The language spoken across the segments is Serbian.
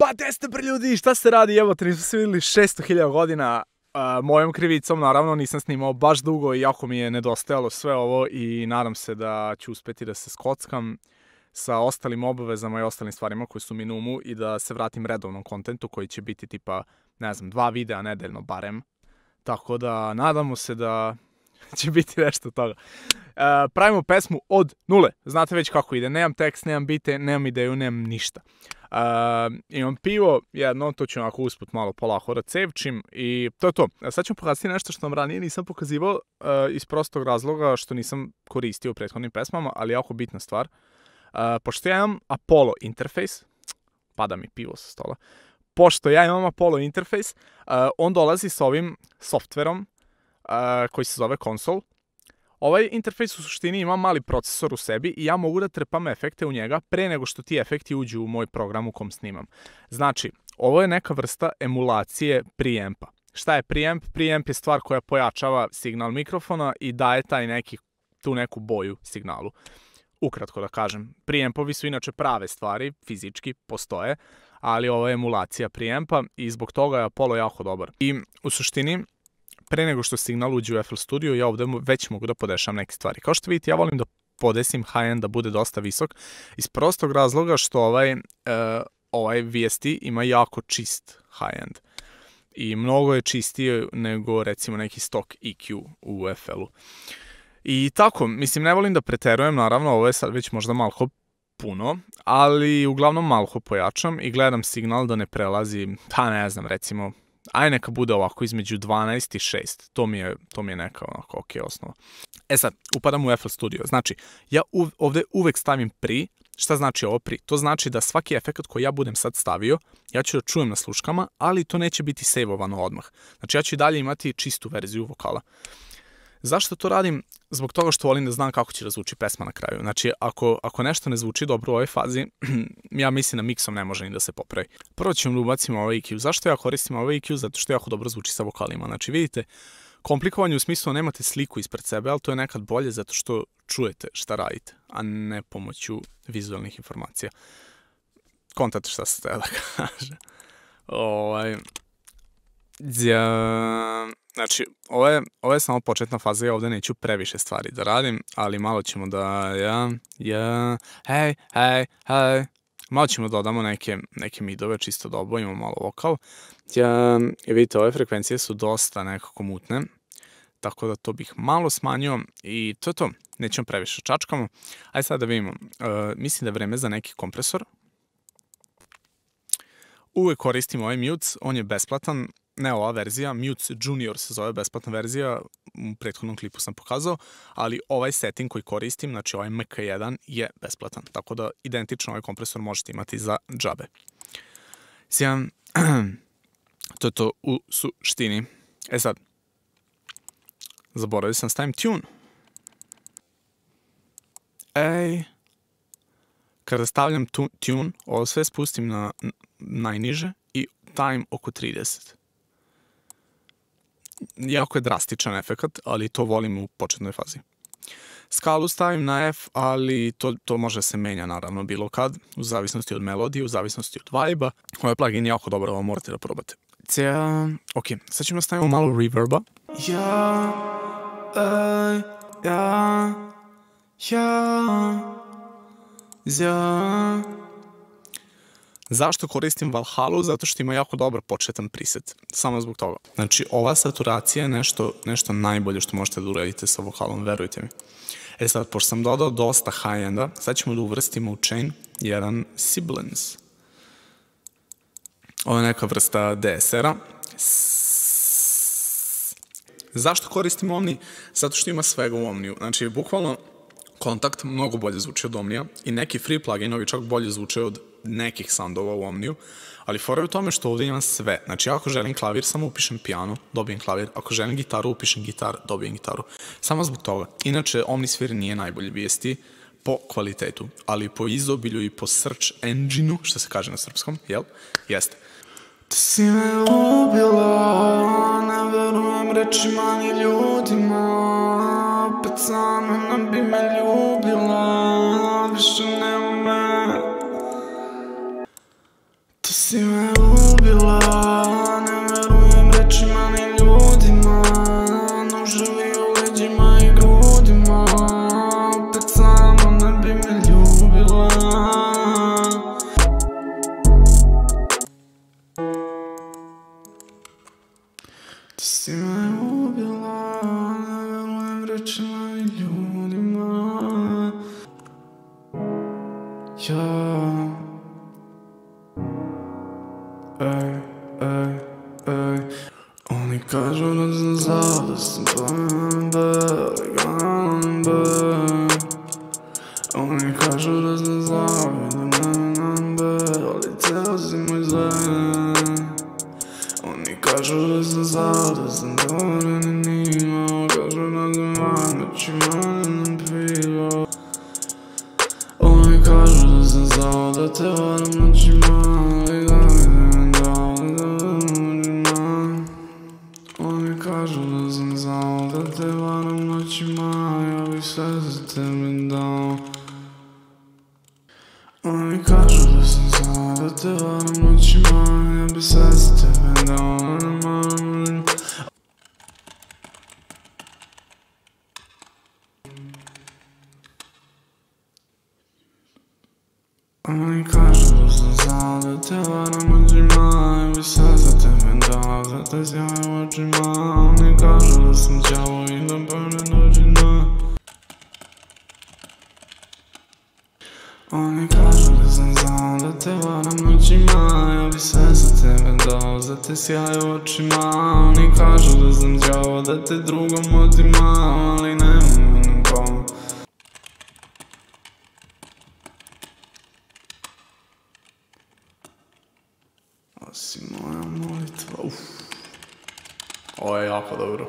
Pa gde ste bre ljudi, šta se radi? Evo, nismo se vidjeli 600.000 godina. Mojom krivicom, naravno, nisam snimao baš dugo i jako mi je nedostajalo sve ovo i nadam se da ću uspeti da se skockam sa ostalim obavezama i ostalim stvarima koji su mi na umu i da se vratim redovnom kontentu koji će biti tipa, ne znam, 2 videa nedeljno barem. Tako da nadamo se da će biti nešto toga. Pravimo pesmu od nule. Znate već kako ide. Nemam tekst, nemam bite, nemam ideju, nemam ništa. Imam pivo, jedno, to ću onako usput malo polako da cevčim i to je to. Sad ću pokazati nešto što vam ranije nisam pokazivao iz prostog razloga što nisam koristio u prethodnim pesmama, ali jako bitna stvar. Pošto ja imam Apollo interface, pada mi pivo sa stola, pošto ja imam Apollo interface, on dolazi sa ovim softverom koji se zove Console. Ovaj interfejs u suštini ima mali procesor u sebi i ja mogu da trpam efekte u njega pre nego što ti efekti uđu u moj program u kom snimam. Znači, ovo je neka vrsta emulacije preampa. Šta je preamp? Preamp je stvar koja pojačava signal mikrofona i daje tu neku boju signalu. Ukratko da kažem, preampovi su inače prave stvari, fizički postoje, ali ovo je emulacija preampa i zbog toga je Apollo jako dobar. I u suštini, pre nego što signal uđe u FL Studio, ja ovde već mogu da podešam neke stvari. Kao što vidite, ja volim da podesim high-end da bude dosta visok, iz prostog razloga što ovaj VST ima jako čist high-end. I mnogo je čistiji nego recimo neki stock EQ u FL-u. I tako, mislim, ne volim da preterujem, naravno, ovo je sad već možda malo puno, ali uglavnom malo pojačam i gledam signal da ne prelazi, pa ne znam, recimo, aj neka bude ovako između 12 i 6. To mi je neka onako ok osnova. E sad, upadam u FL Studio. Znači, ja ovde uvek stavim pri. Šta znači ovo pri? To znači da svaki efekt koji ja budem sad stavio, ja ću da čujem na sluškama, ali to neće biti sejvovano odmah. Znači, ja ću i dalje imati čistu verziju vokala. Zašto to radim? Zbog toga što volim da znam kako će da zvuči pesma na kraju. Znači, ako nešto ne zvuči dobro u ovoj fazi, ja mislim da miksom ne može ni da se popravi. Prvo ćemo da ubacimo ovaj EQ. Zašto ja koristim ovaj EQ? Zato što jako dobro zvuči sa vokalima. Znači, vidite, komplikovanje u smislu nemate sliku ispred sebe, ali to je nekad bolje zato što čujete šta radite, a ne pomoću vizualnih informacija. Kontate šta se da kaže. Znači, ovo je samo početna faza, ja ovde neću previše stvari da radim, ali malo ćemo da, hej, malo ćemo da dodamo neke midove, čisto da obojimo malo vokal. I vidite, ove frekvencije su dosta nekako mutne, tako da to bih malo smanjio i to je to, nećemo previše čačkamo. Ajde sad da vidimo, mislim da je vreme za neki kompresor. Uvek koristim ovaj Mutes, on je besplatan. Ne ova verzija, Mutes Junior se zove, besplatna verzija, u prethodnom klipu sam pokazao, ali ovaj setting koji koristim, znači ovaj MK1 je besplatan, tako da identično ovaj kompresor možete imati za džabe. To je to u suštini. E sad, zaboravio sam stavim tune. Kada stavljam tune, ovo sve spustim na najniže i time oko 30. Jako je drastičan efekt, ali to volim u početnoj fazi. Skalu stavim na F, ali to može se menja naravno bilo kad, u zavisnosti od melodije, u zavisnosti od vibe-a. Ovaj plugin je jako dobro, ovo morate da probate. Ok, sad ćemo staviti malo reverba. Zašto koristim Valhallu? Zato što ima jako dobar početan preset. Samo zbog toga. Znači, ova saturacija je nešto najbolje što možete da uradite sa vokalom, verujte mi. E sad, pošto sam dodao dosta high-enda, sad ćemo da uvrstimo u chain jedan Sibilance. Ovo je neka vrsta DSR-a. Zašto koristim Omni? Zato što ima svega u Omniju. Znači, bukvalno, Kontakt mnogo bolje zvuči od Omnija i neki free pluginovi čak bolje zvuče od nekih soundova u Omniju, ali fora je u tome što ovdje imam sve. Znači, ako želim klavir, samo upišem piano, dobijem klavir. Ako želim gitaru, upišem gitar, dobijem gitaru. Samo zbog toga. Inače, Omnisphere nije najbolji VST po kvalitetu, ali po izobilju i po search engine-u, što se kaže na srpskom, jel? Jeste. Ti si me ubila, ne verujem rečima ni ljudima, opet sama ne bi me ljubila, više ne ume. si me ubila, ne verujem rečima ni ljudima, noževi u leđima i grudima, opet samo ne bi me ljubila. Ti si me ubila, ne verujem rečima ni ljudima. Oni kažu da sam zao, da sam pametan legalan Oni kažu da sam zao i da nemenan ali ceo si moj zelen. Oni kažu da sam zao, da sam dovoren i nimao, kažu da sam van noćima nam pivao. Oni kažu da sam zao, da te varam noćima, ali da mi dao, da noćima. Oni kažu da sam zao, da te varam noćima, ja bih sve za tebe dao. Oni kažu da sam zao, da te varam noćima, ja bih sve za tebe dao. Oni kažu da sam zao, da te varam noćima, ja bih sve za tebe dao, za te sjaju očima. Oni kažu da sam đavo i da pevne noćina. Oni kažu da sam zao, da te varam noćima, ja bih sve za tebe dao, za te sjaju očima. Oni kažu da sam đavo, da te drugom otimam, ali nemam nikom. Si moja molitva, Ovo je jako dobro.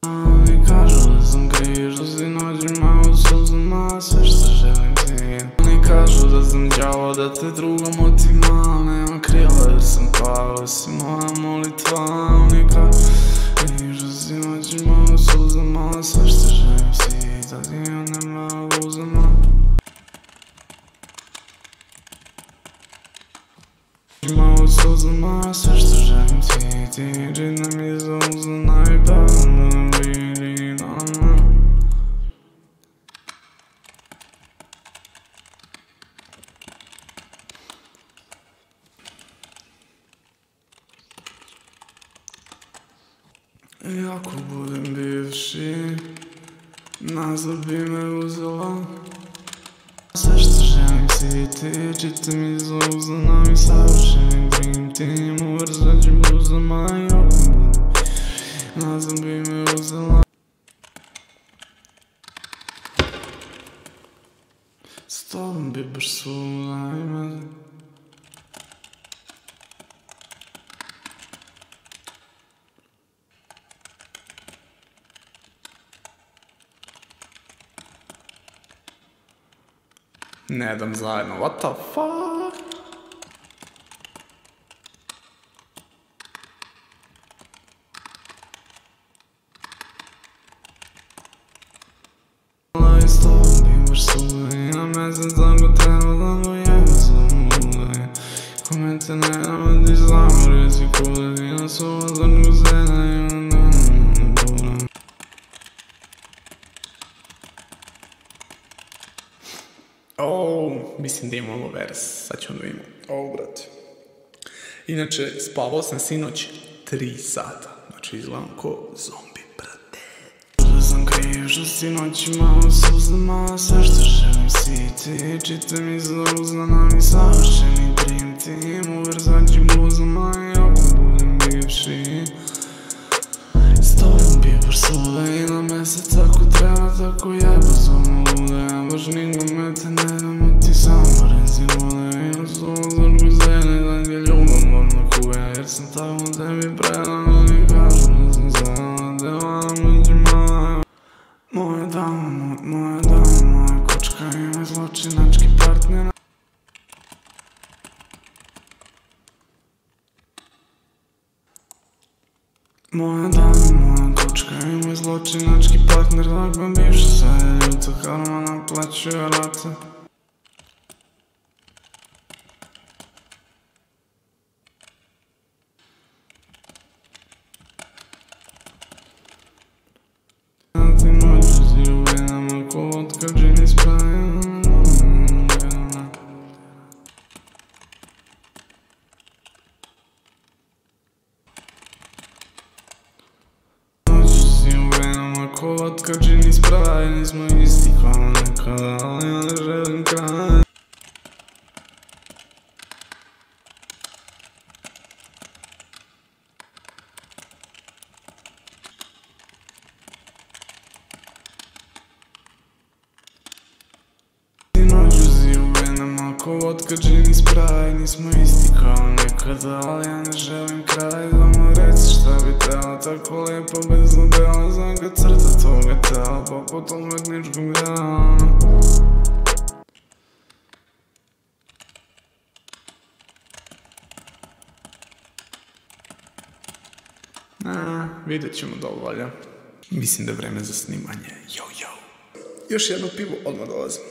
Oni kažu da sam kriv, što si noćima u suzama, sve što želim ti. Oni kažu da sam đavo, da te drugom otimam, nema krila jer sam pao, si moja molitva. Oni kažu što si noćima u suzama, sve što želim ti, da ti ja nema uzama. Ima u suzama, sve što želim ti čita mi za uzana i pevno nam vidi nama. I ako budem bivši, nazad bi me uzela. Sve što želim si ti, čita mi za uzana mi savršeni dream team. Uvrzat ću bluzama i ako budem, nazad bi me uzela. S tobom bi baš svuda imala. Ne dam zajedno, what the fuck? I s tobom bi baš svuda i na mesec ako treba da dojebe sam luda. Kome te ne navadiš samo reci kuda ti na sova zrnku zena i onda ne budem. Mislim da imamo vers, sad ćemo da imamo. Brate. Inače, spavao sam sinoć 3 sata. Znači, izgledam ko zombi, brate. Da sam kriv što si noćima u suzama, sve što želim si ti. Čita mi za uznana mi savršeni dream team. Uvrzat ću bluzama i ako budem bivši. S tobom bi baš svuda i na mesec ako treba, tako jeba zovno luda. Ja baš nikome te ne dam, ti samo reci vode. I na sova zrnku zene, da ti ljubam odmah kuja, jer sam tako tebi predan. Oni kažu da sam zela, te varam noćima. Moja dama, moja kočka i moj zločinački partner. Moja dama, moja kočka i moj zločinački partner, takva bivša, sad je ljuta, karma naplaćuje rate. Ti noći u venama ko vodka, džini spraje. Ko vodka, džini spraj, nismo isti kao nekada, ali ja ne želim kraj. Ti nođuzi u venama, ko vodka, džini spraj, nismo isti kao nekada, ali ja ne želim kraj. Samo reci šta bi tela, tako lepo bez zlodela, znam kad crta tvoga tela, poput umetničkog dela. Vidjet ćemo da ovo valja. Mislim da je vreme za snimanje. Jo. Još jedno pivo, odmah dolazim.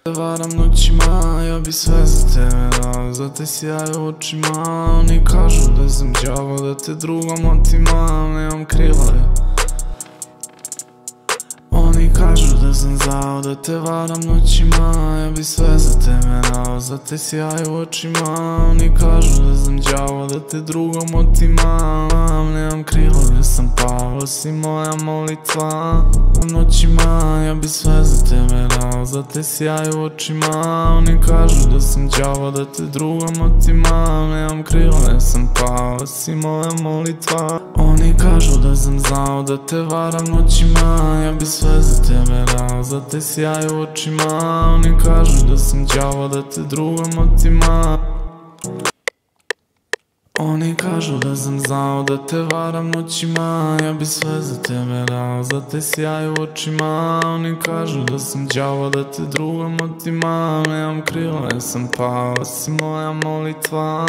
Da varam noćima, ja bi sve za tebe dao, za te sjaju očima. Oni kažu da sam đavo, da te drugom otimam, nemam krila. Oni kažu da sam zao, da te varam noćima, ja bi sve za tebe dao, za te sjaju očima. Oni kažu da sam đavo, da te drugom otimam, nemam krila, gdje sam pao, si moja molitva. Noćima, ja bi sve za tebe dao, za te sjaju očima. Oni kažu da sam đavo, da te drugom otimam, nemam krila, gdje sam pao, si moja molitva. Oni kažu da sam zao, da te varam noćima, ja bi sve za tebe dao, za te sjaju očima. Oni kažu da sam đavo, da te drugom otimam. Oni kažu da sam znao, da te varam noćima, ja bi sve za tebe dao, za te sjaju očima. Oni kažu da sam đavo, da te drugom otimam, nemam krila, jer sam pao, si moja molitva.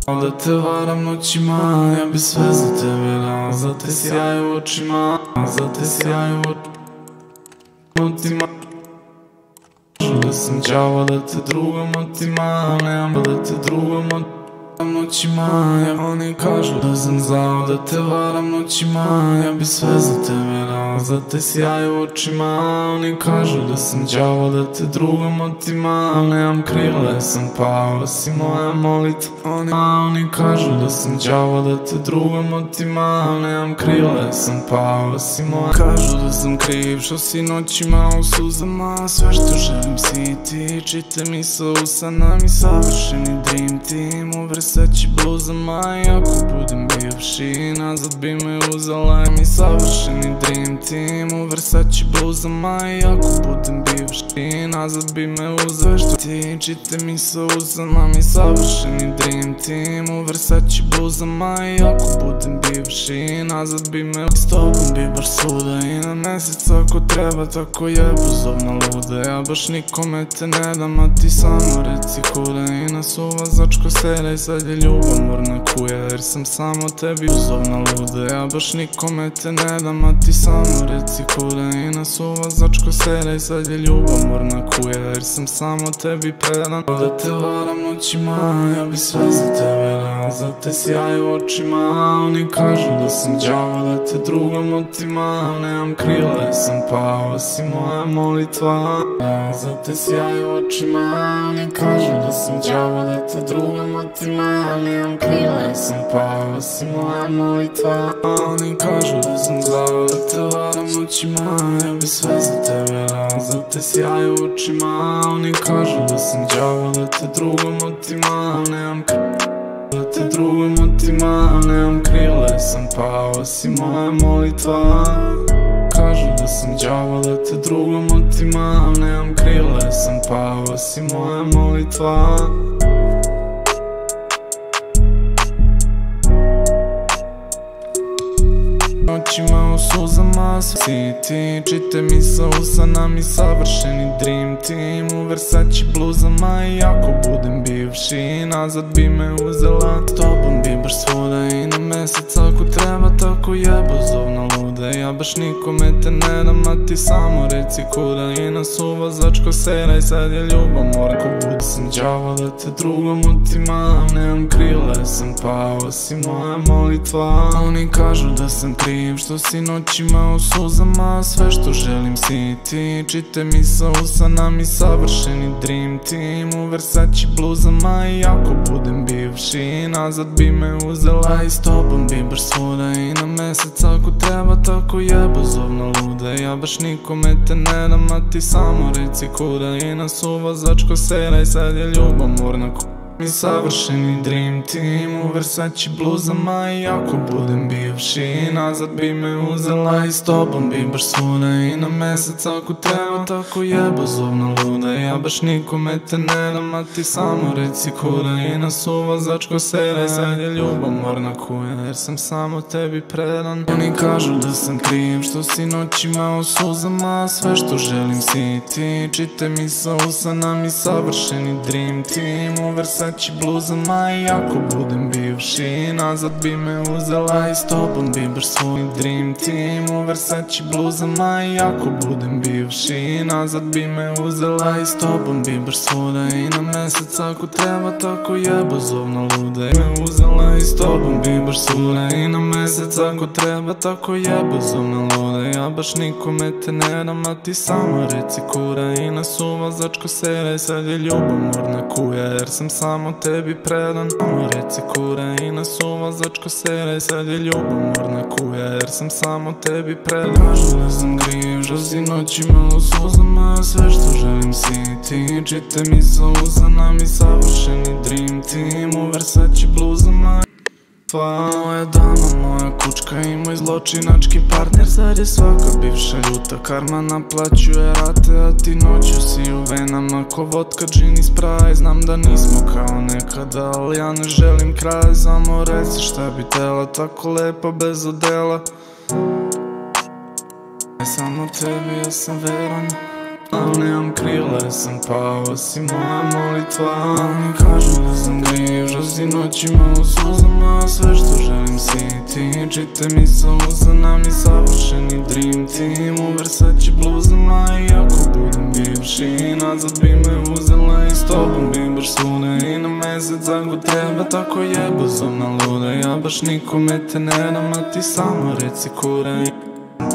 Da te varam noćima, ja bi sve za tebe dao, za te sjaju očima, za te sjaju očima. Da sam đavo, da te drugom otimam, nemam da te drugom otimam noćima. Oni kažu da sam zao, da te varam noćima, ja bi sve za tebe dao, za te sjaju očima. Oni kažu da sam đavo, da te drugom otimam, nemam krila, jer sam pao, si moja molitva. Oni kažu da sam đavo, da te drugom otimam, nemam krila, jer sam pao, si moja. Kažu da sam kriv, što si noćima u suzama, sve što želim si ti. Čite mi sa usana, mi savršeni dream team u Versace bluzama. I ako budem bivši, nazad bi me uzela. Mi savršeni dream team u Versace bluzama. I ako budem bivši, nazad bi me uzela. Što ti, čite mi sa usana, mi savršeni dream team u Versace bluzama. I ako budem bivši, nazad bi me uzela. S tobom bi baš svuda i na mesec ako treba, tako jebu zovna luda. Ja baš nikome te ne dam, a ti samo reci kuda. I na suvazačko sere, sad je ljubomorna kuja, jer sam samo tebi uzovna luda. Ja baš nikome te ne dam, a ti samo reci kuda. I na suvazačko sere, sad je ljubomorna kuja, jer sam samo tebi predan. Da te varam noćima, ja bi sve za tebe dao, za te sjaju očima. Oni kažu da sam đavo, da te drugom otimam, nemam krila, jer sam pao, si moja molitva. Za te sjaju očima. Oni kažu da sam đavo, da te drugom otimam, nemam krila, jer sam pao, si moja molitva. Oni kažu da sam zao, da te varam noćima, ja bi sve za tebe dao, za te sjaju očima. Oni kažu da sam đavo, da te drugom otimam, nemam krila, da te drugom otimam, nemam krila, jer sam pao, si moja molitva. Kažu da sam đavo, da te drugom otimam, nemam krila, jer sam pao, si moja molitva. noćima u suzama si ti, čite mi sa usana mi savršeni dream team. U Versace bluzama i ako budem bivši, nazad bi me uzela. S tobom bi baš svuda i na mesec ako treba, tako jebozovna luda. Ja baš nikome te ne dam, a ti samo reci kuda. I na suvozačko sera i sad je ljubomora. Ko bud sam đavo da te drugom otimam, nemam krila, sam pao, si moja molitva. Oni kažu da sam kriv što si noćima u suzama, sve što želim si ti, čite mi sa usana mi savršeni dream team. U Versace bluzama i ako budem bivši, nazad bi me uzela. I s tobom bi baš svuda i na mesec ako treba, tako jebozovna luda. Ja baš nikome te ne dam, a ti samo reci kuda. I na suvozačko sera i sad je ljubomorna mi savršeni dream team. U Versace bluzama i ako budem bivši, nazad bi me uzela. I s tobom bi baš svuda i na mesec ako treba, tako jebozovna luda. Ja baš nikome te ne dam, a ti samo reci kuda. I na suvozačko sera i sad je ljubomorna kuja, jer sam samo tebi predan. Oni kažu da sam kriv što si noćima u suzama, sve što želim si ti, čite mi sa usana mi savršeni dream team. U Versace bluzama i ako budem bivši, nazad bi me uzela. I s tobom bi baš svoj dream team. U Versace bluzama i ako budem bivši, nazad bi me uzela. I s tobom bi baš svuda i na mesec ako treba, tako jebozovna luda. Me uzela i s tobom bi baš svuda i na mesec ako treba, tako jebozovna luda. Ja baš nikome te ne dam, a ti samo reci kura. I na suvozačko sera i sad je ljubomorna kuja, jer sam samo tebi predan. Samo reci kura. I na suvozačko sera i sad je ljubomorna kuja, jer sam samo tebi predan. Kažu da sam kriv što si noćima u suzama, sve što želim si ti, čite mi sa usana mi savršeni dream team. U Versace bluzama moja dama, moja kučka i moj zločinački partner. Sad je svaka bivša ljuta karma, naplaćuje rate, a ti noću si u venama ko vodka, džin i spraj. Znam da nismo kao nekada, ali ja ne želim kraj. Samo reci šta bi tela, tako lepa bez odela. Samo tebi ja sam veran, ali nemam krila jer sam pao, si moja molitva. Oni kažu da sam kriv što si noćima u suzama, sve što želim si ti, čite mi sa usana mi savršeni dream team. U Versace bluzama i ako budem bivši, nazad bi me uzela. I s tobom bi baš svuda i na mesec ako treba, tako jebozovna luda. Ja baš nikome te ne dam, a ti samo reci kura.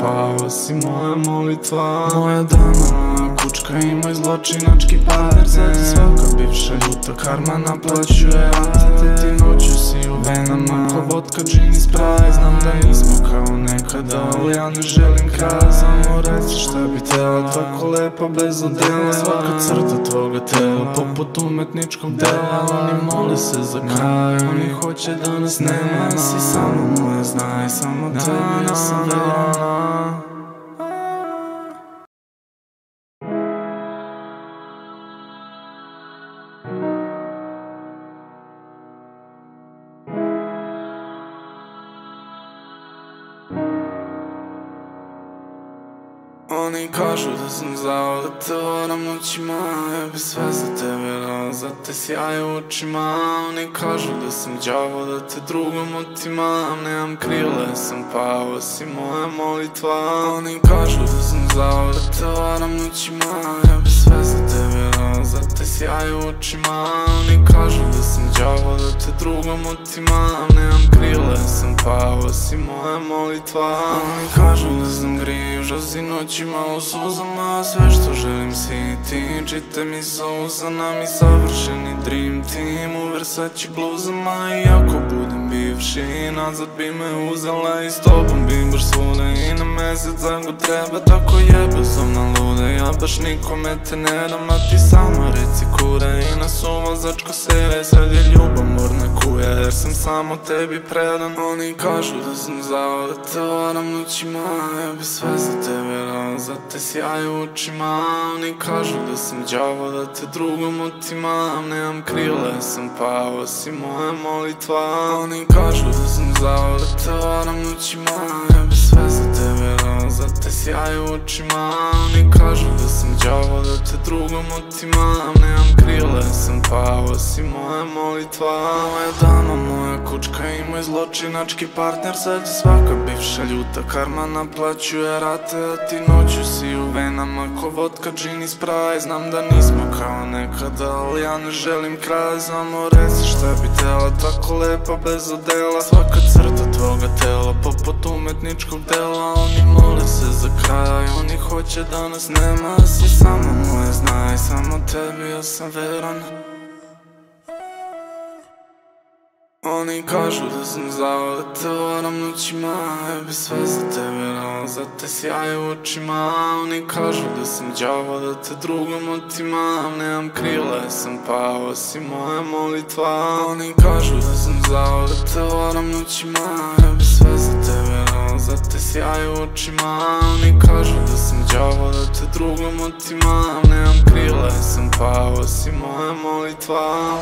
Pao, si moja molitva. Moja dama, moja kučka i moj zločinački partner. Sad je svaka bivša ljuta karma, naplaćuje rate, ti noću si u venama ko vodka, džin i spraj. Znam da nismo kao nekada, ali ja ne želim kraj. Samo reci šta bi tela, tako lepa bez odela. Svaka crta tvoga tela, poput umetničkog dela. Oni mole se za kraj, oni hoće da nas nema. Si samo moja, znaj, samo tebi ja sam veran. Oni kažu da sam zao, da te varam noćima, ja bi sve za tebe dao, za te sjaje u očima. Oni kažu da sam đavo, da te drugom otimam, nemam krila jer sam pao, si moja molitva. Oni kažu da sam zao, da te varam noćima, ja bi sve za tebe dao, za te sjaje u očima. Oni kažu da sam đavo, da te drugom otimam, nemam krila jer sam pao, si moja molitva. Oni kažu da sam kriv što si noćima u suzama, sve što želim si ti, čite mi sa usana mi savršeni dream team. U Versace bluzama i ako budem bivši, nazad bi me uzela. I s tobom bi baš svuda i na mesec ako treba, tako jebozovna luda. Ja baš nikome te ne dam, a ti samo reci kura. I na suvozačko sera i sad je ljubomorna kuja, jer sam samo tebi predan. Oni kažu da sam zao, da te varam noćima, ja bi sve za tebe dao, za te sjaje u očima. Oni kažu da sam đavo, da te drugom otimam, nemam krila jer sam pao, si moja molitva. Oni Oni kažu da sam zao, da te varam noćima. Ja bi sve za tebe dao, za te sjaj u očima. Oni kažu da sam đavo, da te drugom otimam. Nemam krila, sam pao, si moja molitva. Moja dama, moja kučka i moj zločinački partner. Sad je svaka bivša ljuta karma naplaćuje rate. A ti noću si u venama ko vodka, džin i spraj. Znam da nismo kao nekada, ali ja ne želim kraj. Samo reci šta bi tela, tako lepa bez odela. Svaka crta tvoga tela, poput umetničkog dela. Oni mole se za kraj, oni hoće da nas nema. Si samo moje, znaj, samo tebi ja sam veran. Oni kažu da sam zao, da te varam noćima. Ja bi sve za tebe dao, za te sjaj u očima. Oni kažu da sam đavo, da te drugom otimam. Nemam krila, sam pao, si moja molitva. Oni kažu da sam zao, da te varam noćima. Ja bi sve za tebe dao, za te sjaj u očima. Oni kažu da sam đavo, da te drugom otimam. Nemam krila, sam pao, si moja molitva.